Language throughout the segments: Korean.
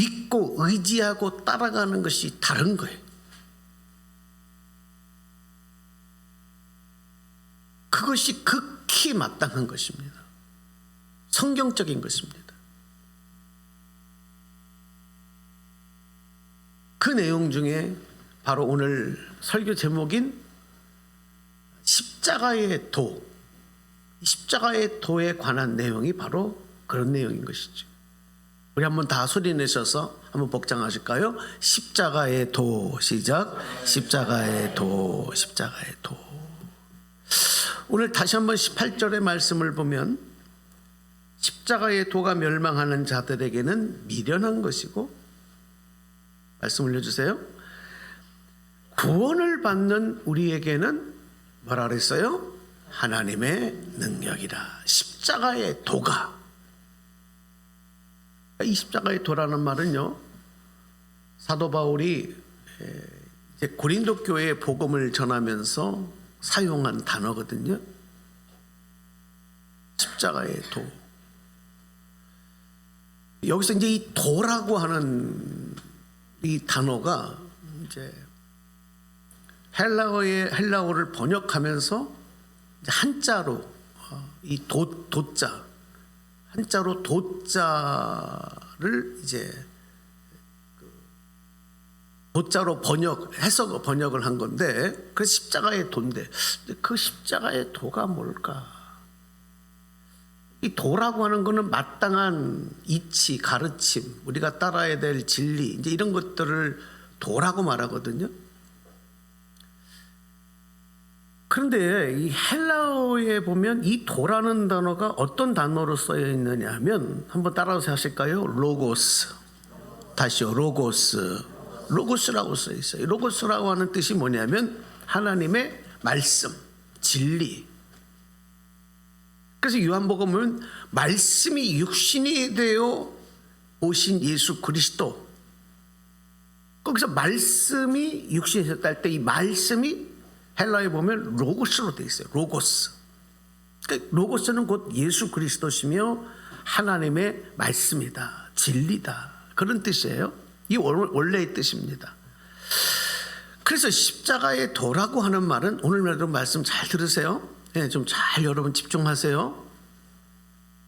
믿고 의지하고 따라가는 것이 다른 거예요. 그것이 극히 마땅한 것입니다. 성경적인 것입니다. 그 내용 중에 바로 오늘 설교 제목인 십자가의 도, 십자가의 도에 관한 내용이 바로 그런 내용인 것이죠. 우리 한번 다 소리 내셔서 한번 복장하실까요? 십자가의 도, 시작. 십자가의 도, 십자가의 도. 오늘 다시 한번 18절의 말씀을 보면 십자가의 도가 멸망하는 자들에게는 미련한 것이고, 말씀 올려주세요. 구원을 받는 우리에게는 뭐라 그랬어요? 하나님의 능력이라. 십자가의 도가, 이 십자가의 도라는 말은요, 사도 바울이 이제 고린도 교회에 복음을 전하면서 사용한 단어거든요. 십자가의 도. 여기서 이제 이 도라고 하는 이 단어가 이제 헬라어를 번역하면서 이제 한자로 이 도자, 한자로 도자를 이제 도자로 해석 번역을 한 건데, 그 십자가의 도인데, 그 십자가의 도가 뭘까? 이 도라고 하는 거는 마땅한 이치, 가르침, 우리가 따라야 될 진리, 이제 이런 것들을 도라고 말하거든요. 그런데 이 헬라어에 보면 이 도라는 단어가 어떤 단어로 쓰여 있느냐 하면, 한번 따라서 하실까요? 로고스. 다시요. 로고스. 로고스라고 써 있어요. 로고스라고 하는 뜻이 뭐냐면 하나님의 말씀, 진리. 그래서 요한복음은 말씀이 육신이 되어 오신 예수 그리스도, 거기서 말씀이 육신이 되었다 할 때 이 말씀이 헬라에 보면 로고스로 되어 있어요. 로고스. 그러니까 로고스는 곧 예수 그리스도시며 하나님의 말씀이다, 진리다, 그런 뜻이에요. 이 원래의 뜻입니다. 그래서 십자가의 도라고 하는 말은, 오늘 말씀 잘 들으세요. 네, 좀 잘 여러분 집중하세요.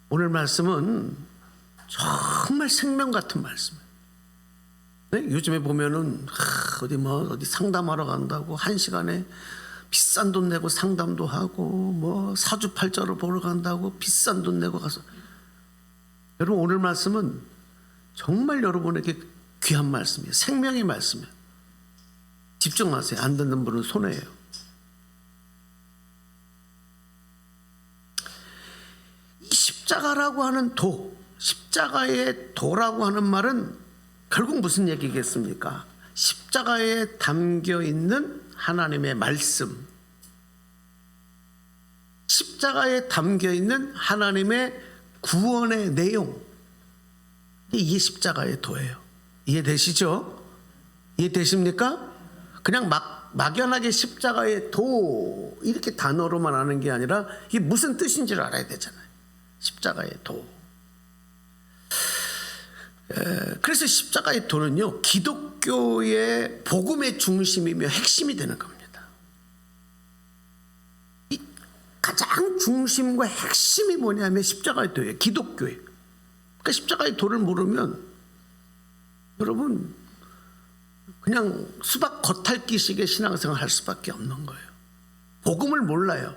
오늘 말씀은 정말 생명 같은 말씀이에요. 네? 요즘에 보면은 어디 상담하러 간다고 1시간에 비싼 돈 내고 상담도 하고, 뭐 사주팔자로 보러 간다고 비싼 돈 내고 가서, 여러분 오늘 말씀은 정말 여러분에게 귀한 말씀이에요. 생명의 말씀이에요. 집중하세요. 안 듣는 분은 손해예요. 이 십자가라고 하는 도, 십자가의 도라고 하는 말은 결국 무슨 얘기겠습니까? 십자가에 담겨 있는 하나님의 말씀, 십자가에 담겨 있는 하나님의 구원의 내용, 이게 십자가의 도예요. 이해되시죠? 이해되십니까? 그냥 막연하게 십자가의 도 이렇게 단어로만 아는 게 아니라 이게 무슨 뜻인지를 알아야 되잖아요. 십자가의 도. 그래서 십자가의 도는요, 기독교의 복음의 중심이며 핵심이 되는 겁니다. 이 가장 중심과 핵심이 뭐냐면 십자가의 도예요. 기독교에. 그러니까 십자가의 도를 모르면 여러분 그냥 수박 겉핥기식의 신앙생활 할 수밖에 없는 거예요. 복음을 몰라요.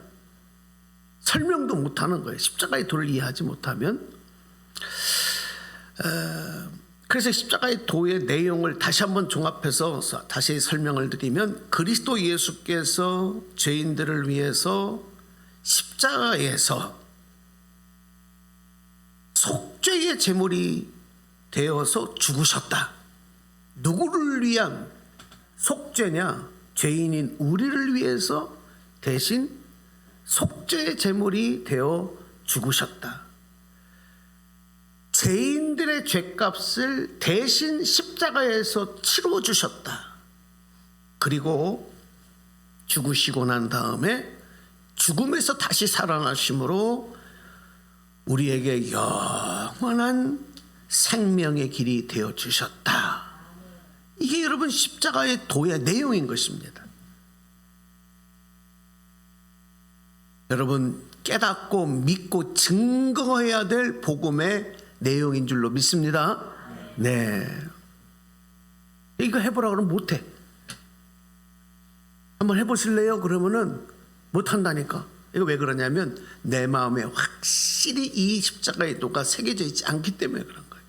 설명도 못하는 거예요. 십자가의 도를 이해하지 못하면. 그래서 십자가의 도의 내용을 다시 한번 종합해서 다시 설명을 드리면, 그리스도 예수께서 죄인들을 위해서 십자가에서 속죄의 제물이 되어서 죽으셨다. 누구를 위한 속죄냐? 죄인인 우리를 위해서 대신 속죄의 제물이 되어 죽으셨다. 죄인들의 죄값을 대신 십자가에서 치러 주셨다. 그리고 죽으시고 난 다음에 죽음에서 다시 살아나심으로 우리에게 영원한 생명의 길이 되어 주셨다. 이게 여러분 십자가의 도의 내용인 것입니다. 여러분 깨닫고 믿고 증거해야 될 복음의 내용인 줄로 믿습니다. 네. 이거 해보라 그러면 못해. 한번 해보실래요? 그러면은 못한다니까. 이거 왜 그러냐면 내 마음에 확실히 이 십자가의 도가 새겨져 있지 않기 때문에 그런 거예요.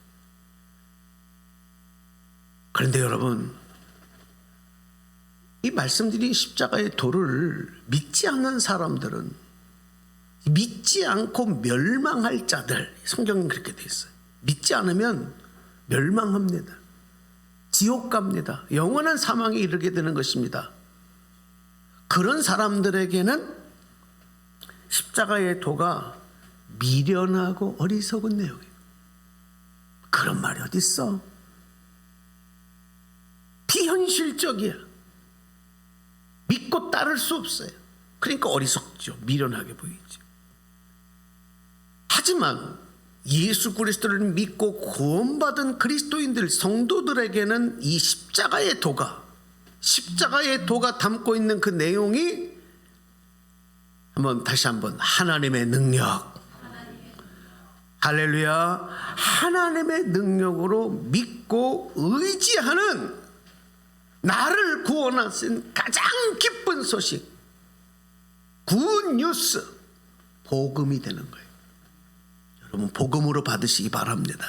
그런데 여러분, 이 말씀드린 십자가의 도를 믿지 않는 사람들은, 믿지 않고 멸망할 자들, 성경은 그렇게 돼 있어요. 믿지 않으면 멸망합니다. 지옥 갑니다. 영원한 사망에 이르게 되는 것입니다. 그런 사람들에게는 십자가의 도가 미련하고 어리석은 내용이에요. 그런 말이 어디 있어? 비현실적이야. 믿고 따를 수 없어요. 그러니까 어리석죠. 미련하게 보이지. 하지만 예수 그리스도를 믿고 구원받은 그리스도인들, 성도들에게는 이 십자가의 도가 담고 있는 그 내용이 다시 한번 하나님의 능력, 할렐루야, 하나님의 능력으로 믿고 의지하는, 나를 구원하신 가장 기쁜 소식, 굿뉴스, 복음이 되는 거예요. 여러분 복음으로 받으시기 바랍니다.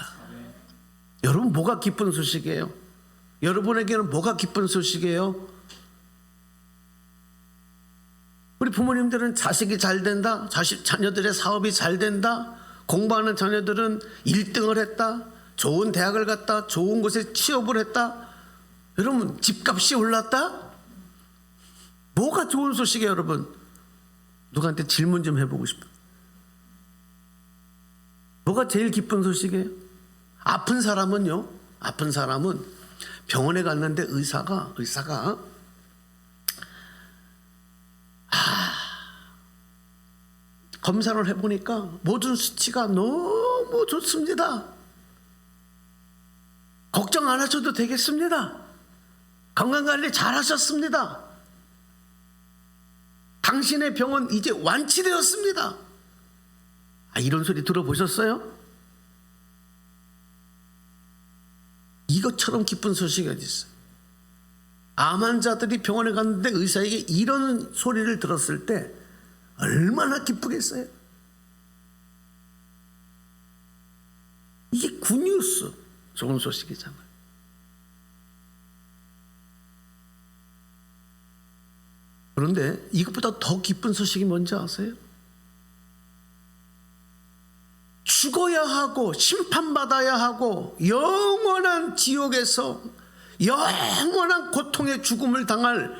여러분 뭐가 기쁜 소식이에요? 여러분에게는 뭐가 기쁜 소식이에요? 우리 부모님들은 자식이 잘 된다, 자녀들의 사업이 잘 된다, 공부하는 자녀들은 1등을 했다, 좋은 대학을 갔다, 좋은 곳에 취업을 했다, 여러분 집값이 올랐다. 뭐가 좋은 소식이에요? 여러분 누구한테 질문 좀 해보고 싶어요. 뭐가 제일 기쁜 소식이에요? 아픈 사람은 병원에 갔는데 의사가 검사를 해보니까 모든 수치가 너무 좋습니다. 걱정 안 하셔도 되겠습니다. 건강관리 잘 하셨습니다. 당신의 병은 이제 완치되었습니다. 이런 소리 들어보셨어요? 이것처럼 기쁜 소식이 어디 있어요? 암 환자들이 병원에 갔는데 의사에게 이런 소리를 들었을 때 얼마나 기쁘겠어요? 이게 굿뉴스, 좋은 소식이잖아요. 그런데 이것보다 더 기쁜 소식이 뭔지 아세요? 죽어야 하고 심판받아야 하고 영원한 지옥에서 영원한 고통의 죽음을 당할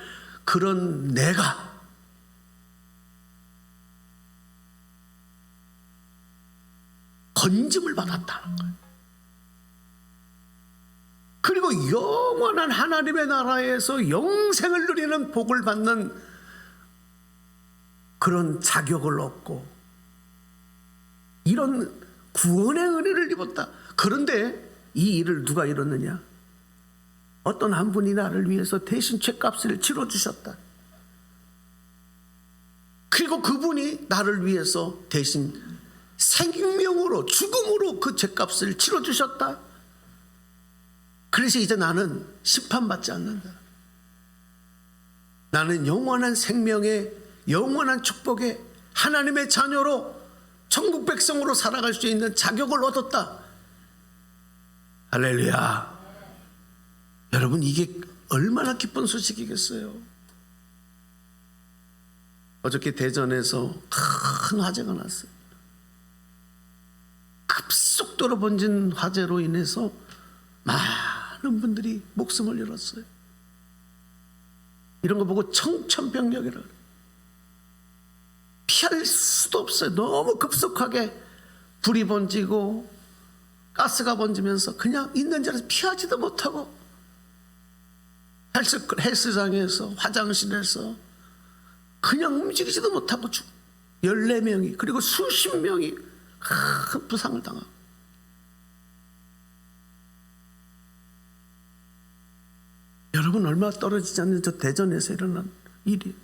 그런 내가 건짐을 받았다는 거예요. 그리고 영원한 하나님의 나라에서 영생을 누리는 복을 받는 그런 자격을 얻고 이런 구원의 은혜를 입었다. 그런데 이 일을 누가 이뤘느냐? 어떤 한 분이 나를 위해서 대신 죗값을 치러주셨다. 그리고 그분이 나를 위해서 대신 생명으로, 죽음으로 그 죗값을 치러주셨다. 그래서 이제 나는 심판받지 않는다. 나는 영원한 생명의, 영원한 축복의 하나님의 자녀로, 천국 백성으로 살아갈 수 있는 자격을 얻었다. 할렐루야. 여러분 이게 얼마나 기쁜 소식이겠어요. 어저께 대전에서 큰 화재가 났어요. 급속도로 번진 화재로 인해서 많은 분들이 목숨을 잃었어요. 이런 거 보고 청천벽력이라 그래요. 피할 수도 없어요. 너무 급속하게 불이 번지고 가스가 번지면서 그냥 있는 자리에서 피하지도 못하고 헬스장에서, 화장실에서 그냥 움직이지도 못하고 14명이, 그리고 수십 명이 큰 부상을 당하고, 여러분 얼마 떨어지지 않는 저 대전에서 일어난 일이.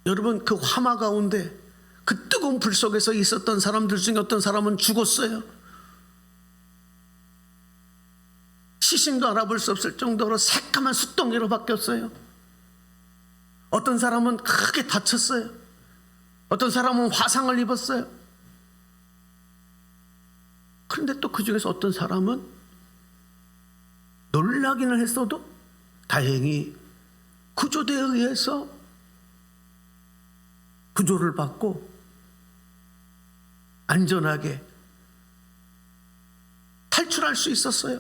여러분 그 화마 가운데 그 뜨거운 불 속에서 있었던 사람들 중에 어떤 사람은 죽었어요. 시신도 알아볼 수 없을 정도로 새까만 숯덩이로 바뀌었어요. 어떤 사람은 크게 다쳤어요. 어떤 사람은 화상을 입었어요. 그런데 또 그 중에서 어떤 사람은 놀라기는 했어도 다행히 구조대에 의해서 구조를 받고 안전하게 탈출할 수 있었어요.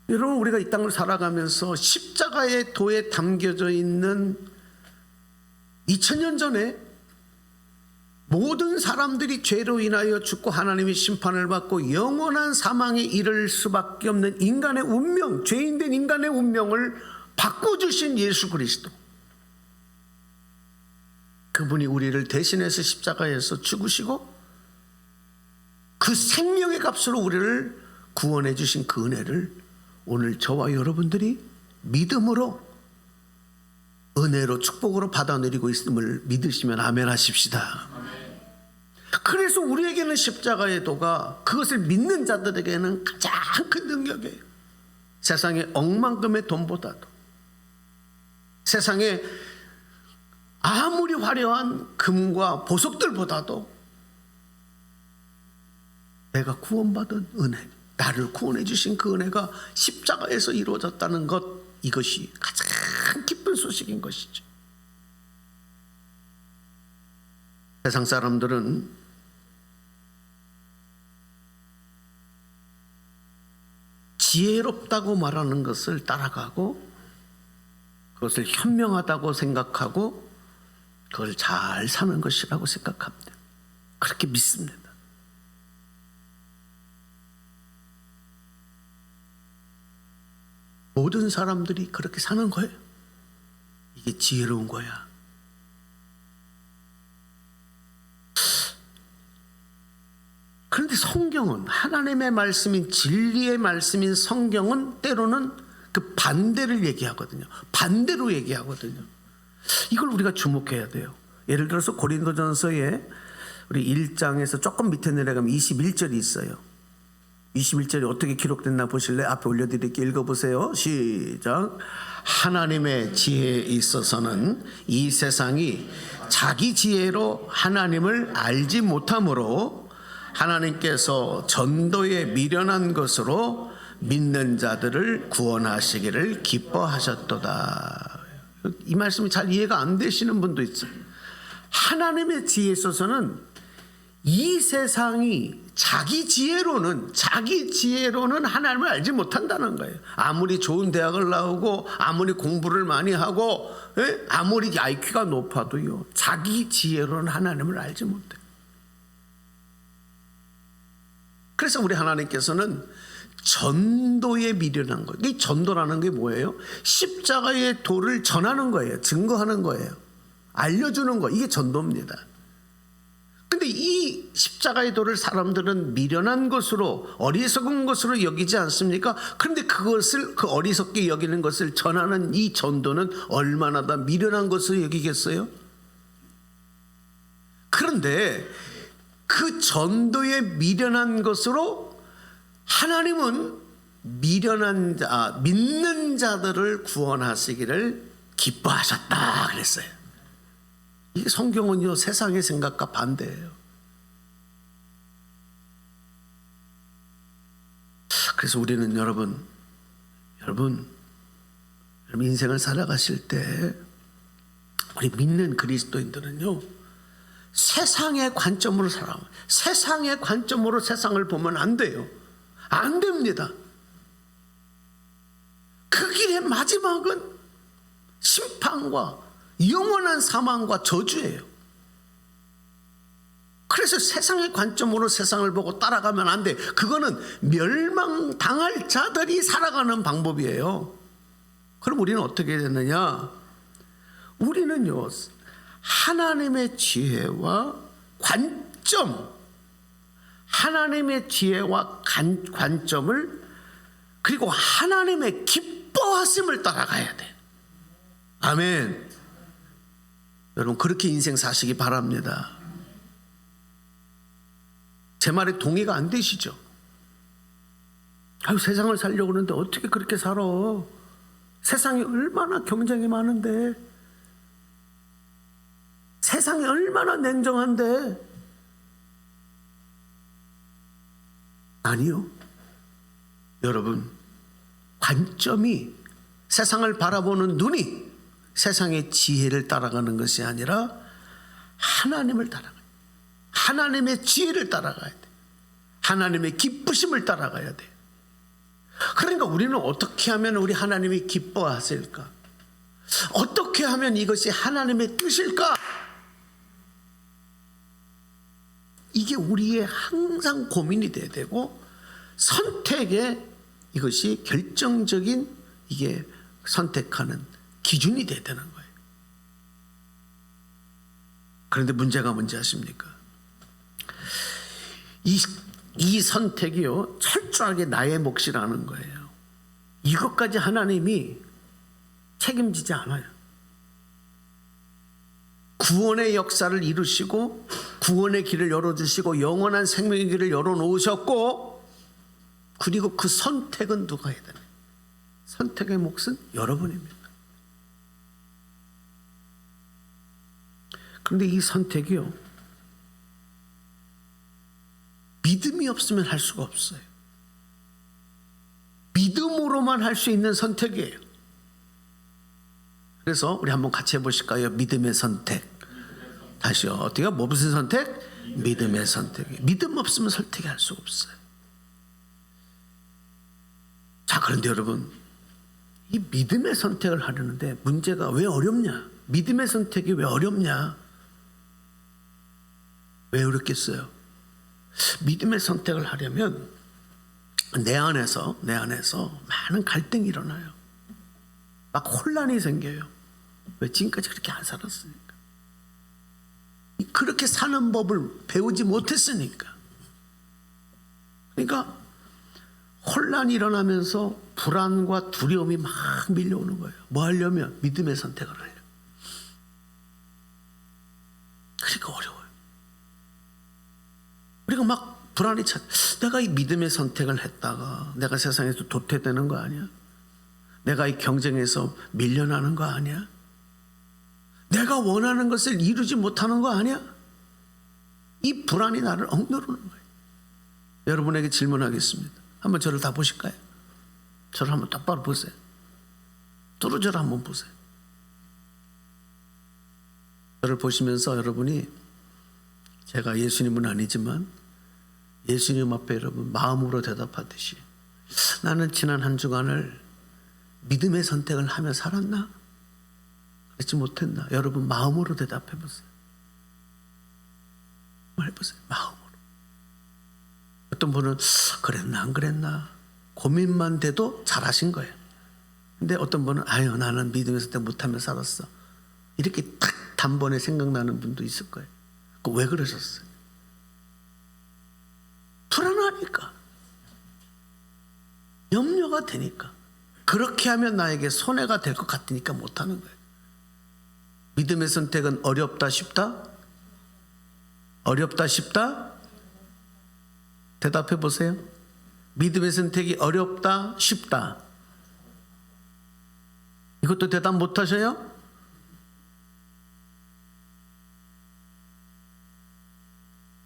여러분 우리가 이 땅을 살아가면서 십자가의 도에 담겨져 있는 2000년 전에 모든 사람들이 죄로 인하여 죽고 하나님의 심판을 받고 영원한 사망에 이를 수밖에 없는 인간의 운명, 죄인된 인간의 운명을 바꿔주신 예수 그리스도, 그분이 우리를 대신해서 십자가에서 죽으시고 그 생명의 값으로 우리를 구원해 주신 그 은혜를 오늘 저와 여러분들이 믿음으로 은혜로 축복으로 받아들이고 있음을 믿으시면 아멘 하십시다. 그래서 우리에게는 십자가의 도가, 그것을 믿는 자들에게는 가장 큰 능력이에요. 세상의 억만금의 돈보다도, 세상에 아무리 화려한 금과 보석들보다도 내가 구원받은 은혜, 나를 구원해 주신 그 은혜가 십자가에서 이루어졌다는 것, 이것이 가장 기쁜 소식인 것이죠. 세상 사람들은 지혜롭다고 말하는 것을 따라가고 그것을 현명하다고 생각하고 그걸 잘 사는 것이라고 생각합니다. 그렇게 믿습니다. 모든 사람들이 그렇게 사는 거예요. 이게 지혜로운 거야. 그런데 성경은, 하나님의 말씀인 진리의 말씀인 성경은 때로는 그 반대를 얘기하거든요. 반대로 얘기하거든요. 이걸 우리가 주목해야 돼요. 예를 들어서 고린도전서에 우리 1장에서 조금 밑에 내려가면 21절이 있어요. 21절이 어떻게 기록됐나 보실래? 앞에 올려드릴게요. 읽어보세요. 시작. 하나님의 지혜에 있어서는 이 세상이 자기 지혜로 하나님을 알지 못하므로 하나님께서 전도에 미련한 것으로 믿는 자들을 구원하시기를 기뻐하셨도다. 이 말씀이 잘 이해가 안 되시는 분도 있어요. 하나님의 지혜에 있어서는 이 세상이 자기 지혜로는 하나님을 알지 못한다는 거예요. 아무리 좋은 대학을 나오고 아무리 공부를 많이 하고 아무리 IQ가 높아도요, 자기 지혜로는 하나님을 알지 못해요. 그래서 우리 하나님께서는 전도에 미련한 거예요. 이 전도라는 게 뭐예요? 십자가의 도를 전하는 거예요. 증거하는 거예요. 알려주는 거. 이게 전도입니다. 근데 이 십자가의 도를 사람들은 미련한 것으로, 어리석은 것으로 여기지 않습니까? 그런데 그것을, 그 어리석게 여기는 것을 전하는 이 전도는 얼마나 더 미련한 것으로 여기겠어요? 그런데 그 전도에 미련한 것으로 하나님은 미련한 자, 믿는 자들을 구원하시기를 기뻐하셨다 그랬어요. 이 성경은요, 세상의 생각과 반대예요. 그래서 우리는 여러분 인생을 살아가실 때 우리 믿는 그리스도인들은요, 세상의 관점으로 살아요. 세상의 관점으로 세상을 보면 안 돼요. 안 됩니다. 그 길의 마지막은 심판과 영원한 사망과 저주예요. 그래서 세상의 관점으로 세상을 보고 따라가면 안 돼. 그거는 멸망당할 자들이 살아가는 방법이에요. 그럼 우리는 어떻게 되느냐? 우리는요, 하나님의 지혜와 관점, 하나님의 지혜와 관점을, 그리고 하나님의 기뻐하심을 따라가야 돼. 아멘. 여러분 그렇게 인생 사시기 바랍니다. 제 말에 동의가 안 되시죠? 아유, 세상을 살려고 그러는데 어떻게 그렇게 살아? 세상이 얼마나 경쟁이 많은데, 세상이 얼마나 냉정한데. 아니요. 여러분, 관점이, 세상을 바라보는 눈이 세상의 지혜를 따라가는 것이 아니라 하나님을 따라가야 돼. 하나님의 지혜를 따라가야 돼. 하나님의 기쁘심을 따라가야 돼. 그러니까 우리는 어떻게 하면 우리 하나님이 기뻐하실까? 어떻게 하면 이것이 하나님의 뜻일까? 이게 우리의 항상 고민이 돼야 되고, 선택에 이것이 결정적인, 이게 선택하는 기준이 돼야 되는 거예요. 그런데 문제가 뭔지 아십니까? 이 선택이요, 철저하게 나의 몫이라는 거예요. 이것까지 하나님이 책임지지 않아요. 구원의 역사를 이루시고 구원의 길을 열어주시고 영원한 생명의 길을 열어놓으셨고, 그리고 그 선택은 누가 해야 되나요? 선택의 몫은 여러분입니다. 그런데 이 선택이요, 믿음이 없으면 할 수가 없어요. 믿음으로만 할 수 있는 선택이에요. 그래서 우리 한번 같이 해보실까요? 믿음의 선택. 다시요. 어떻게? 무슨 선택? 믿음의 선택. 믿음 없으면 선택할 수가 없어요. 자, 그런데 여러분, 이 믿음의 선택을 하려는데 문제가 왜 어렵냐? 믿음의 선택이 왜 어렵냐? 왜 어렵겠어요? 믿음의 선택을 하려면 내 안에서 많은 갈등이 일어나요. 막 혼란이 생겨요. 왜? 지금까지 그렇게 안 살았으니까. 그렇게 사는 법을 배우지 못했으니까. 그러니까 혼란이 일어나면서 불안과 두려움이 막 밀려오는 거예요. 뭐 하려면? 믿음의 선택을 하려면. 그러니까 어려워요. 우리가 막 불안이 차. 내가 이 믿음의 선택을 했다가 내가 세상에서 도태되는 거 아니야? 내가 이 경쟁에서 밀려나는 거 아니야? 내가 원하는 것을 이루지 못하는 거 아니야? 이 불안이 나를 억누르는 거예요. 여러분에게 질문하겠습니다. 한번 저를 다 보실까요? 저를 한번 똑바로 보세요. 뚫어져라 한번 보세요. 저를 보시면서 여러분이, 제가 예수님은 아니지만 예수님 앞에 여러분 마음으로 대답하듯이, 나는 지난 한 주간을 믿음의 선택을 하며 살았나? 그렇지 못했나? 여러분 마음으로 대답해 보세요. 해보세요. 마음으로. 어떤 분은 그랬나 안 그랬나 고민만 돼도 잘하신 거예요. 근데 어떤 분은 아유, 나는 믿음의 선택 못하며 살았어, 이렇게 딱 단번에 생각나는 분도 있을 거예요. 왜 그러셨어요? 불안하니까, 염려가 되니까, 그렇게 하면 나에게 손해가 될 것 같으니까 못하는 거예요. 믿음의 선택은 어렵다 쉽다? 어렵다 쉽다? 대답해 보세요. 믿음의 선택이 어렵다 쉽다? 이것도 대답 못 하셔요?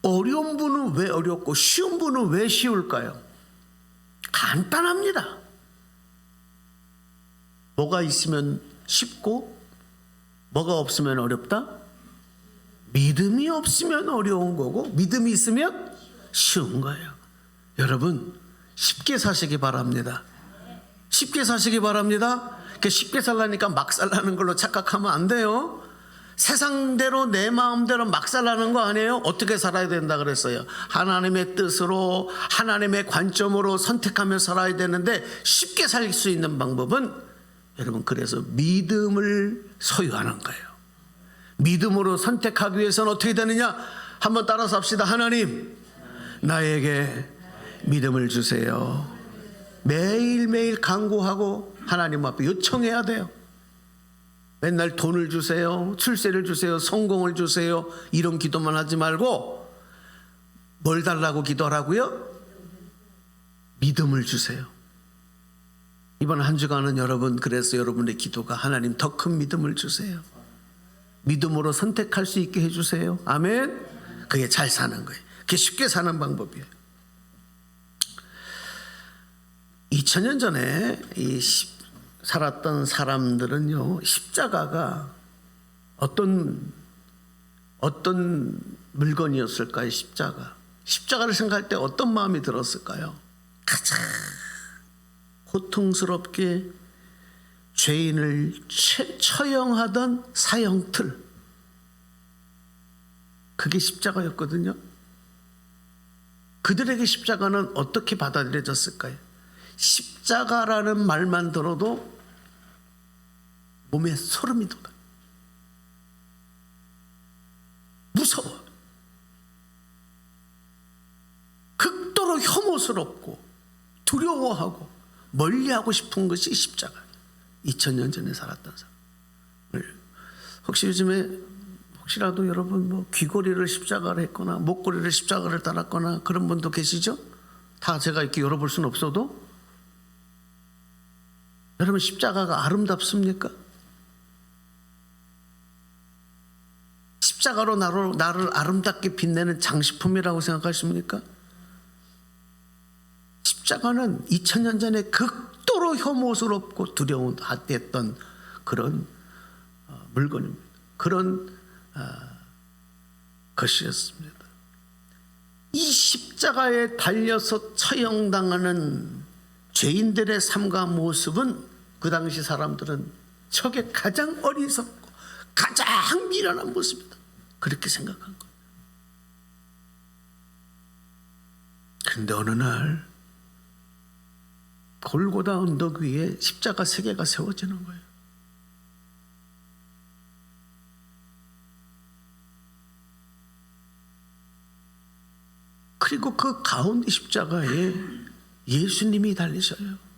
어려운 분은 왜 어렵고 쉬운 분은 왜 쉬울까요? 간단합니다. 뭐가 있으면 쉽고 뭐가 없으면 어렵다? 믿음이 없으면 어려운 거고 믿음이 있으면 쉬운 거예요. 여러분 쉽게 사시기 바랍니다. 쉽게 사시기 바랍니다. 쉽게 살라니까 막 살라는 걸로 착각하면 안 돼요. 세상대로 내 마음대로 막 살라는 거 아니에요. 어떻게 살아야 된다 그랬어요? 하나님의 뜻으로, 하나님의 관점으로 선택하며 살아야 되는데, 쉽게 살 수 있는 방법은 여러분, 그래서 믿음을 소유하는 거예요. 믿음으로 선택하기 위해서는 어떻게 되느냐? 한번 따라서 합시다. 하나님, 나에게 믿음을 주세요. 매일매일 간구하고 하나님 앞에 요청해야 돼요. 맨날 돈을 주세요, 출세를 주세요, 성공을 주세요, 이런 기도만 하지 말고 뭘 달라고 기도하라고요? 믿음을 주세요. 이번 한 주간은 여러분, 그래서 여러분의 기도가 하나님 더 큰 믿음을 주세요. 믿음으로 선택할 수 있게 해주세요. 아멘. 그게 잘 사는 거예요. 그게 쉽게 사는 방법이에요. 2000년 전에 살았던 사람들은요, 십자가가 어떤 물건이었을까요? 십자가를 생각할 때 어떤 마음이 들었을까요? 가장 고통스럽게 죄인을 처형하던 사형틀, 그게 십자가였거든요. 그들에게 십자가는 어떻게 받아들여졌을까요? 십자가라는 말만 들어도 몸에 소름이 돋아요. 무서워. 극도로 혐오스럽고 두려워하고 멀리하고 싶은 것이 십자가. 2000년 전에 살았던 사람. 혹시 요즘에 혹시라도 여러분 뭐 귀걸이를 십자가를 했거나 목걸이를 십자가를 달았거나 그런 분도 계시죠? 다 제가 이렇게 열어볼 수는 없어도 여러분, 십자가가 아름답습니까? 십자가로 나를 아름답게 빛내는 장식품이라고 생각하십니까? 십자가는 2000년 전에 극도로 혐오스럽고 두려웠던 그런 물건입니다. 그런 것이었습니다. 이 십자가에 달려서 처형당하는 죄인들의 삶과 모습은 그 당시 사람들은 저게 가장 어리석고 가장 미련한 모습이다, 그렇게 생각한 거예요. 그런데 어느 날 골고다 언덕 위에 십자가 3개가 세워지는 거예요. 그리고 그 가운데 십자가에 예수님이 달리셔요.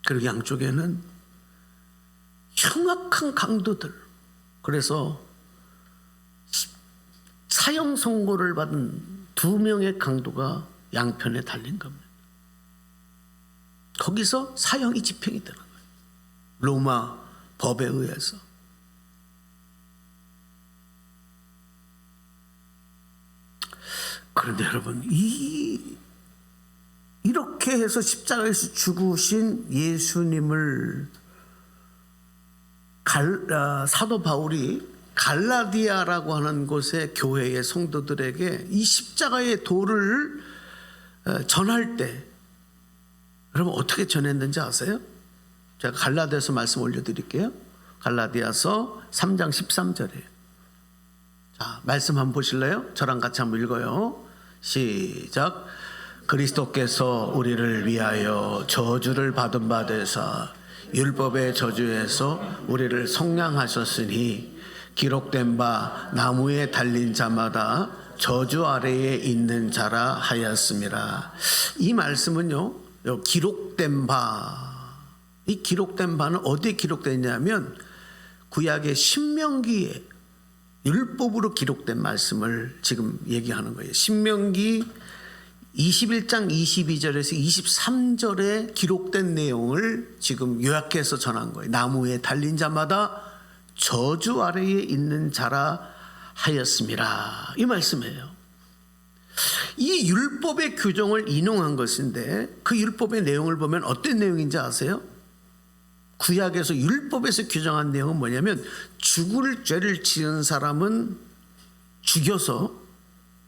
그리고 양쪽에는 흉악한 강도들, 그래서 사형 선고를 받은 2명의 강도가 양편에 달린 겁니다. 거기서 사형이 집행이 되는 거예요. 로마 법에 의해서. 그런데 여러분, 이렇게 해서 십자가에서 죽으신 예수님을 사도 바울이 갈라디아라고 하는 곳의 교회의 성도들에게 이 십자가의 도를 전할 때 여러분 어떻게 전했는지 아세요? 제가 갈라디아서 말씀 올려드릴게요. 갈라디아서 3장 13절이에요. 자, 말씀 한번 보실래요? 저랑 같이 한번 읽어요. 시작. 그리스도께서 우리를 위하여 저주를 받은 바 되사 율법의 저주에서 우리를 속량하셨으니 기록된 바 나무에 달린 자마다 저주 아래에 있는 자라 하였습니다. 이 말씀은요, 기록된 바, 이 기록된 바는 어디에 기록되어 있냐면 구약의 신명기에 율법으로 기록된 말씀을 지금 얘기하는 거예요. 신명기 21장 22절에서 23절에 기록된 내용을 지금 요약해서 전한 거예요. 나무에 달린 자마다 저주 아래에 있는 자라 하였습니다. 이 말씀이에요. 이 율법의 규정을 인용한 것인데 그 율법의 내용을 보면 어떤 내용인지 아세요? 구약에서 율법에서 규정한 내용은 뭐냐면 죽을 죄를 지은 사람은 죽여서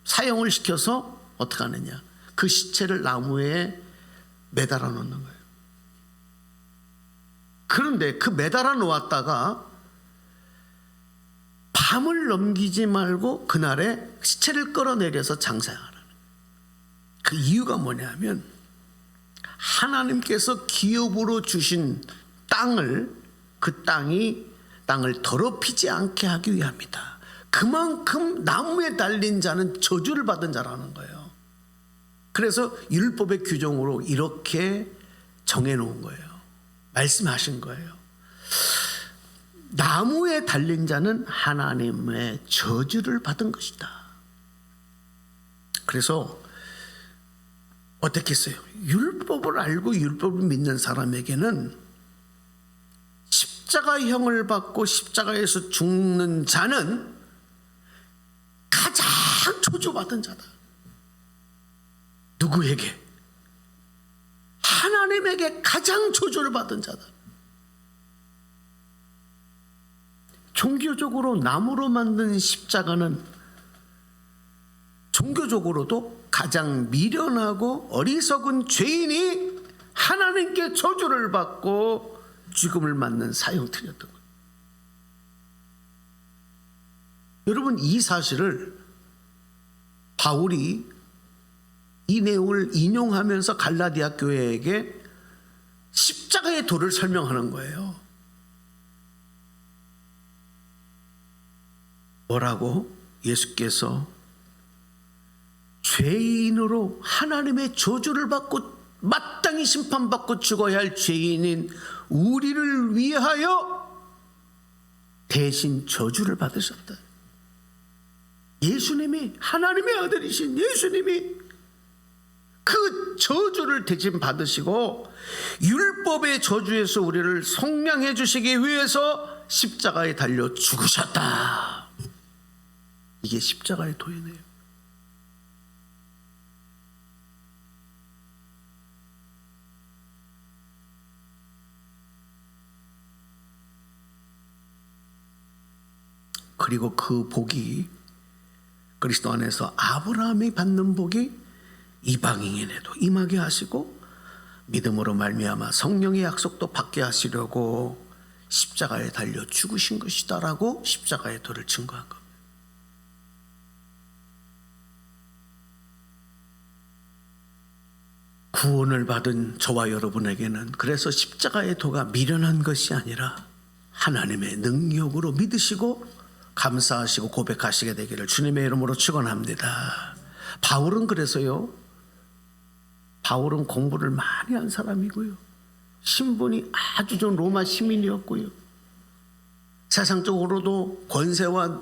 사형을 시켜서 어떻게 하느냐, 그 시체를 나무에 매달아 놓는 거예요. 그런데 그 매달아 놓았다가 밤을 넘기지 말고 그날에 시체를 끌어내려서 장사하라는 거예요. 그 이유가 뭐냐면 하나님께서 기업으로 주신 땅을, 그 땅을 더럽히지 않게 하기 위함이다. 그만큼 나무에 달린 자는 저주를 받은 자라는 거예요. 그래서 율법의 규정으로 이렇게 정해놓은 거예요. 말씀하신 거예요. 나무에 달린 자는 하나님의 저주를 받은 것이다. 그래서 어떻게 했어요? 율법을 알고 율법을 믿는 사람에게는 십자가형을 받고 십자가에서 죽는 자는 가장 저주받은 자다. 누구에게? 하나님에게 가장 저주를 받은 자다. 종교적으로 나무로 만든 십자가는 종교적으로도 가장 미련하고 어리석은 죄인이 하나님께 저주를 받고 죽음을 맞는 사형틀이었던 거예요. 여러분, 이 사실을 바울이 이 내용을 인용하면서 갈라디아 교회에게 십자가의 도를 설명하는 거예요. 뭐라고? 예수께서 죄인으로 하나님의 저주를 받고 마땅히 심판받고 죽어야 할 죄인인 우리를 위하여 대신 저주를 받으셨다. 예수님이, 하나님의 아들이신 예수님이 그 저주를 대신 받으시고 율법의 저주에서 우리를 속량해 주시기 위해서 십자가에 달려 죽으셨다. 이게 십자가의 도이네요. 그리고 그 복이, 그리스도 안에서 아브라함이 받는 복이 이방인에게도 임하게 하시고 믿음으로 말미암아 성령의 약속도 받게 하시려고 십자가에 달려 죽으신 것이다라고 십자가의 도를 증거한 겁니다. 구원을 받은 저와 여러분에게는 그래서 십자가의 도가 미련한 것이 아니라 하나님의 능력으로 믿으시고 감사하시고 고백하시게 되기를 주님의 이름으로 축원합니다. 바울은 그래서요, 바울은 공부를 많이 한 사람이고요, 신분이 아주 좋은 로마 시민이었고요, 세상적으로도 권세와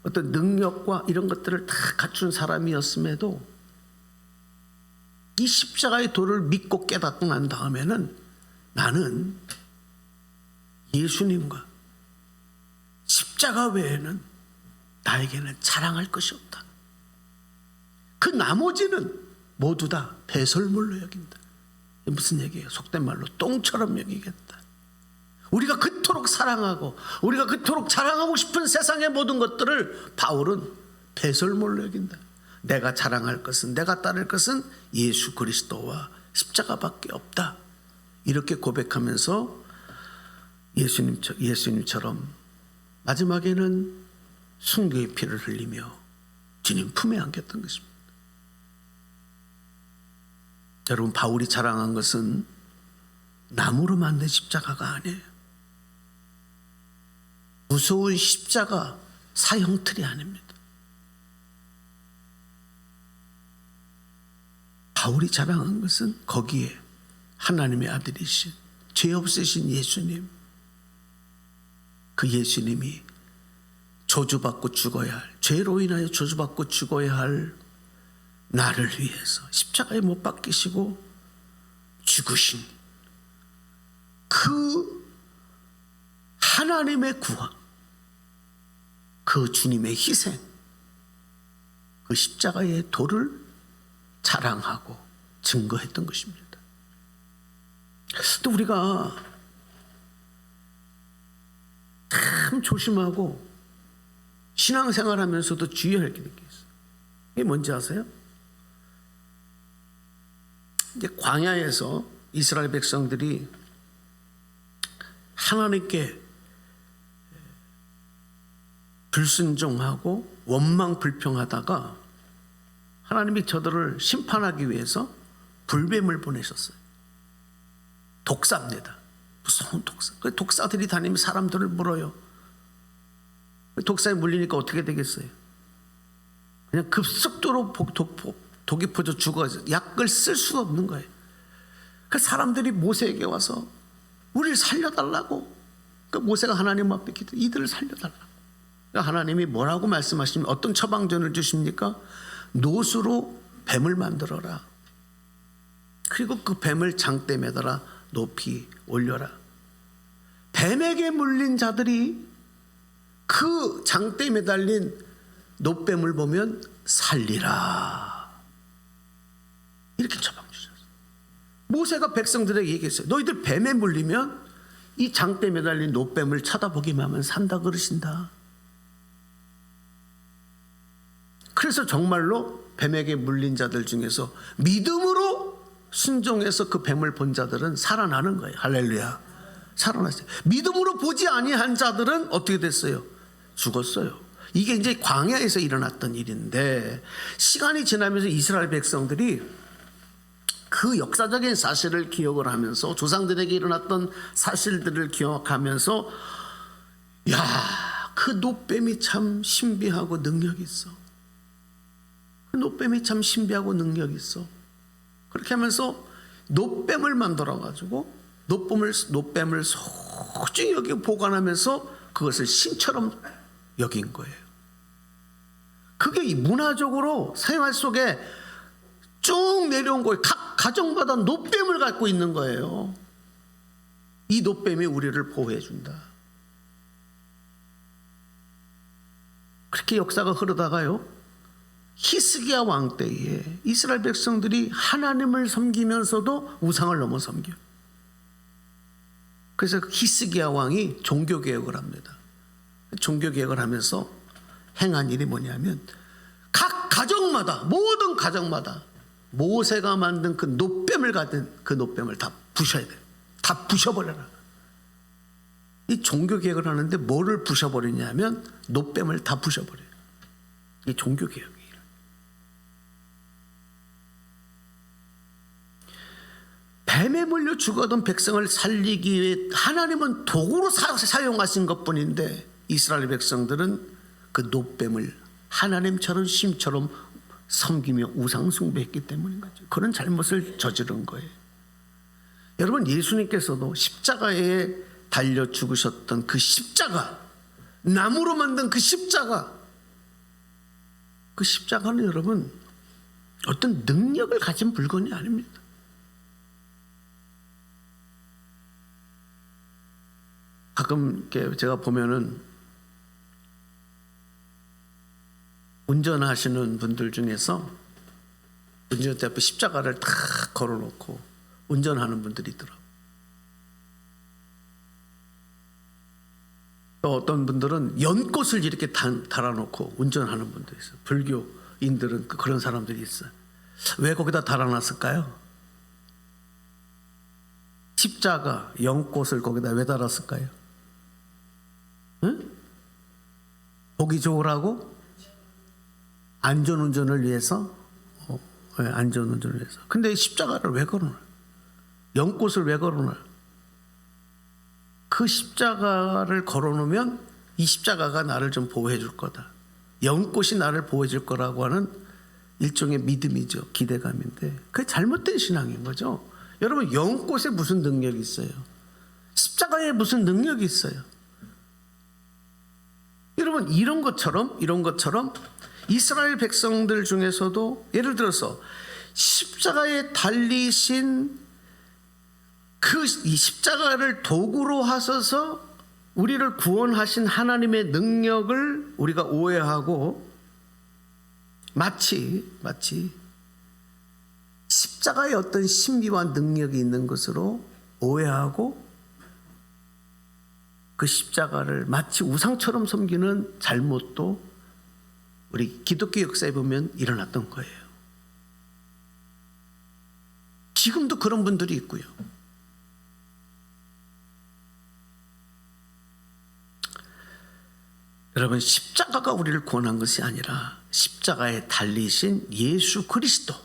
어떤 능력과 이런 것들을 다 갖춘 사람이었음에도 이 십자가의 도를 믿고 깨닫고 난 다음에는 나는 예수님과 십자가 외에는 나에게는 자랑할 것이 없다. 그 나머지는 모두 다 배설물로 여긴다. 무슨 얘기예요? 속된 말로 똥처럼 여기겠다. 우리가 그토록 사랑하고 우리가 그토록 자랑하고 싶은 세상의 모든 것들을 바울은 배설물로 여긴다. 내가 자랑할 것은, 내가 따를 것은 예수 그리스도와 십자가밖에 없다. 이렇게 고백하면서 예수님처럼 마지막에는 순교의 피를 흘리며 주님 품에 안겼던 것입니다. 여러분, 바울이 자랑한 것은 나무로 만든 십자가가 아니에요. 무서운 십자가 사형틀이 아닙니다. 바울이 자랑한 것은 거기에 하나님의 아들이신 죄 없으신 예수님, 그 예수님이 저주받고 죽어야 할, 죄로 인하여 저주받고 죽어야 할 나를 위해서 십자가에 못 박히시고 죽으신 그 하나님의 구원, 그 주님의 희생, 그 십자가의 도를 자랑하고 증거했던 것입니다. 또 우리가 참 조심하고 신앙생활하면서도 주의할 게 있어요. 이게 뭔지 아세요? 이제 광야에서 이스라엘 백성들이 하나님께 불순종하고 원망 불평하다가 하나님이 저들을 심판하기 위해서 불뱀을 보내셨어요. 독사입니다. 무서운 독사. 그 독사들이 다니면 사람들을 물어요. 독사에 물리니까 어떻게 되겠어요? 그냥 급속도로 독이 퍼져 죽어서 약을 쓸 수가 없는 거예요. 그 사람들이 모세에게 와서 우리를 살려달라고. 그 모세가 하나님 앞에 기도, 이들을 살려달라고. 그러니까 하나님이 뭐라고 말씀하시면 어떤 처방전을 주십니까? 노수로 뱀을 만들어라. 그리고 그 뱀을 장대에 매달아 높이 올려라. 뱀에게 물린 자들이 그 장대에 매달린 노뱀을 보면 살리라. 이렇게 처방 주셨어요. 모세가 백성들에게 얘기했어요. 너희들 뱀에 물리면 이 장대에 매달린 노뱀을 쳐다보기만 하면 산다 그러신다. 그래서 정말로 뱀에게 물린 자들 중에서 믿음으로 순종해서 그 뱀을 본 자들은 살아나는 거예요. 할렐루야. 살아났어요. 믿음으로 보지 아니한 자들은 어떻게 됐어요? 죽었어요. 이게 이제 광야에서 일어났던 일인데, 시간이 지나면서 이스라엘 백성들이 그 역사적인 사실을 기억을 하면서, 조상들에게 일어났던 사실들을 기억하면서, 야, 그 노뱀이 참 신비하고 능력이 있어. 그 노뱀이 참 신비하고 능력이 있어. 그렇게 하면서 노뱀을 만들어 가지고 노뱀을 소중히 여기 보관하면서 그것을 신처럼 여긴 거예요. 그게 이 문화적으로 생활 속에 쭉 내려온 거예요. 각 가정마다 노뱀을 갖고 있는 거예요. 이 노뱀이 우리를 보호해 준다. 그렇게 역사가 흐르다가요, 히스기야 왕 때에 이스라엘 백성들이 하나님을 섬기면서도 우상을 넘어 섬겨요. 그래서 히스기야 왕이 종교개혁을 합니다. 종교개혁을 하면서 행한 일이 뭐냐면, 각 가정마다, 모든 가정마다 모세가 만든 그 노뱀을 가진 그 노뱀을 다 부셔야 돼요. 다 부셔버려라. 이 종교개혁을 하는데 뭐를 부셔버리냐면 노뱀을 다 부셔버려요. 이 종교개혁이에요. 뱀에 물려 죽어던 백성을 살리기 위해 하나님은 도구로 사용하신 것뿐인데, 이스라엘 백성들은 그 노뱀을 하나님처럼 심처럼 섬기며 우상 숭배했기 때문인 거죠. 그런 잘못을 저지른 거예요. 여러분, 예수님께서도 십자가에 달려 죽으셨던 그 십자가, 나무로 만든 그 십자가, 그 십자가는 여러분 어떤 능력을 가진 물건이 아닙니다. 가끔 이렇게 제가 보면은 운전하시는 분들 중에서 운전대 앞에 십자가를 탁 걸어놓고 운전하는 분들이 있더라고요. 또 어떤 분들은 연꽃을 이렇게 달아놓고 운전하는 분도 있어요. 불교인들은 그런 사람들이 있어요. 왜 거기다 달아놨을까요? 십자가, 연꽃을 거기다 왜 달았을까요? 응? 보기 좋으라고? 안전운전을 위해서? 왜 안전운전을 위해서? 근데 십자가를 왜 걸어놔요? 연꽃을 왜 걸어놔요? 그 십자가를 걸어놓으면 이 십자가가 나를 좀 보호해 줄 거다. 연꽃이 나를 보호해 줄 거라고 하는 일종의 믿음이죠. 기대감인데 그게 잘못된 신앙인 거죠. 여러분, 연꽃에 무슨 능력이 있어요? 십자가에 무슨 능력이 있어요? 여러분, 이런 것처럼 이스라엘 백성들 중에서도 예를 들어서 십자가에 달리신 이 십자가를 도구로 하셔서 우리를 구원하신 하나님의 능력을 우리가 오해하고 마치 십자가에 어떤 신비와 능력이 있는 것으로 오해하고 그 십자가를 마치 우상처럼 섬기는 잘못도 우리 기독교 역사에 보면 일어났던 거예요. 지금도 그런 분들이 있고요. 여러분, 십자가가 우리를 구원한 것이 아니라 십자가에 달리신 예수 그리스도,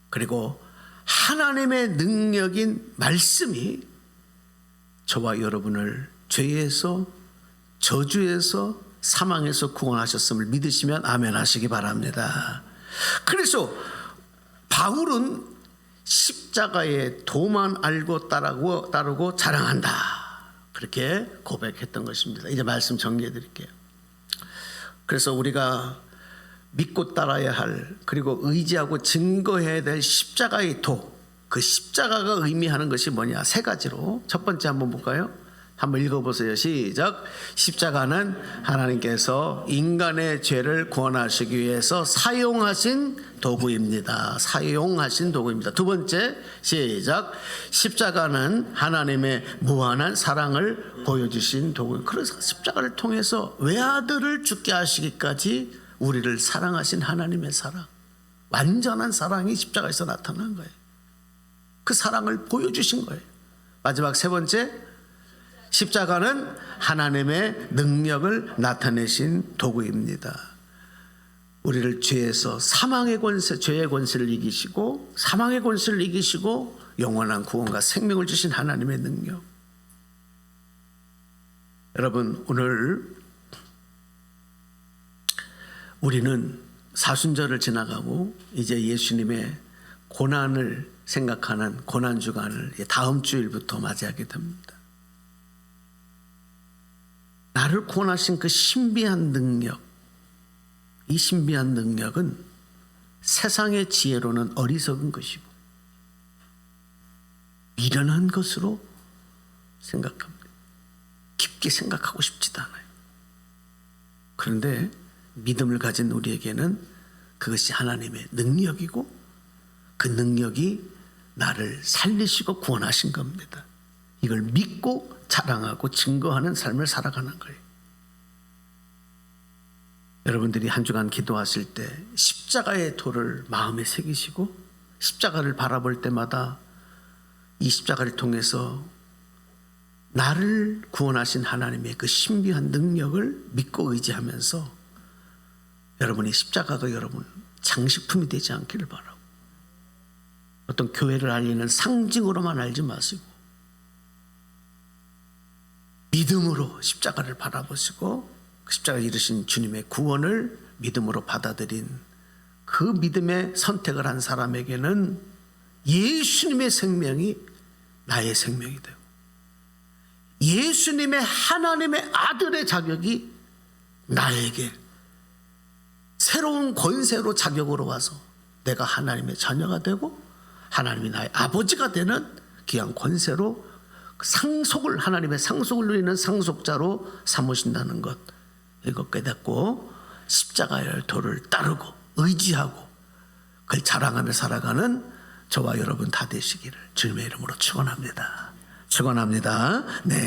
그리고 하나님의 능력인 말씀이 저와 여러분을 죄에서, 저주에서, 사망에서 구원하셨음을 믿으시면 아멘 하시기 바랍니다. 그래서 바울은 십자가의 도만 알고 따르고 자랑한다, 그렇게 고백했던 것입니다. 이제 말씀 정리해 드릴게요. 그래서 우리가 믿고 따라야 할, 그리고 의지하고 증거해야 될 십자가의 도, 그 십자가가 의미하는 것이 뭐냐? 세 가지로. 첫 번째 한번 볼까요? 한번 읽어보세요. 시작. 십자가는 하나님께서 인간의 죄를 구원하시기 위해서 사용하신 도구입니다. 사용하신 도구입니다. 두 번째, 시작. 십자가는 하나님의 무한한 사랑을 보여주신 도구. 그래서 십자가를 통해서 외아들을 죽게 하시기까지 우리를 사랑하신 하나님의 사랑, 완전한 사랑이 십자가에서 나타난 거예요. 그 사랑을 보여주신 거예요. 마지막 세 번째, 십자가는 하나님의 능력을 나타내신 도구입니다. 우리를 죄에서 사망의 권세, 죄의 권세를 이기시고, 사망의 권세를 이기시고 영원한 구원과 생명을 주신 하나님의 능력. 여러분, 오늘 우리는 사순절을 지나가고 이제 예수님의 고난을 생각하는 고난주간을 다음 주일부터 맞이하게 됩니다. 나를 구원하신 그 신비한 능력, 이 신비한 능력은 세상의 지혜로는 어리석은 것이고 미련한 것으로 생각합니다. 깊게 생각하고 싶지도 않아요. 그런데 믿음을 가진 우리에게는 그것이 하나님의 능력이고, 그 능력이 나를 살리시고 구원하신 겁니다. 이걸 믿고 자랑하고 증거하는 삶을 살아가는 거예요. 여러분들이 한 주간 기도하실 때 십자가의 도를 마음에 새기시고, 십자가를 바라볼 때마다 이 십자가를 통해서 나를 구원하신 하나님의 그 신비한 능력을 믿고 의지하면서 여러분의 십자가가 여러분 장식품이 되지 않기를 바라고, 어떤 교회를 알리는 상징으로만 알지 마시고 믿음으로 십자가를 바라보시고, 그 십자가에 이르신 주님의 구원을 믿음으로 받아들인 그 믿음의 선택을 한 사람에게는 예수님의 생명이 나의 생명이 되고, 예수님의 하나님의 아들의 자격이 나에게 새로운 권세로 자격으로 와서 내가 하나님의 자녀가 되고 하나님이 나의 아버지가 되는 귀한 권세로 상속을, 하나님의 상속을 누리는 상속자로 삼으신다는 것, 이거 깨닫고 십자가의 도를 따르고 의지하고 그걸 자랑하며 살아가는 저와 여러분 다 되시기를 주님의 이름으로 축원합니다. 축원합니다. 네.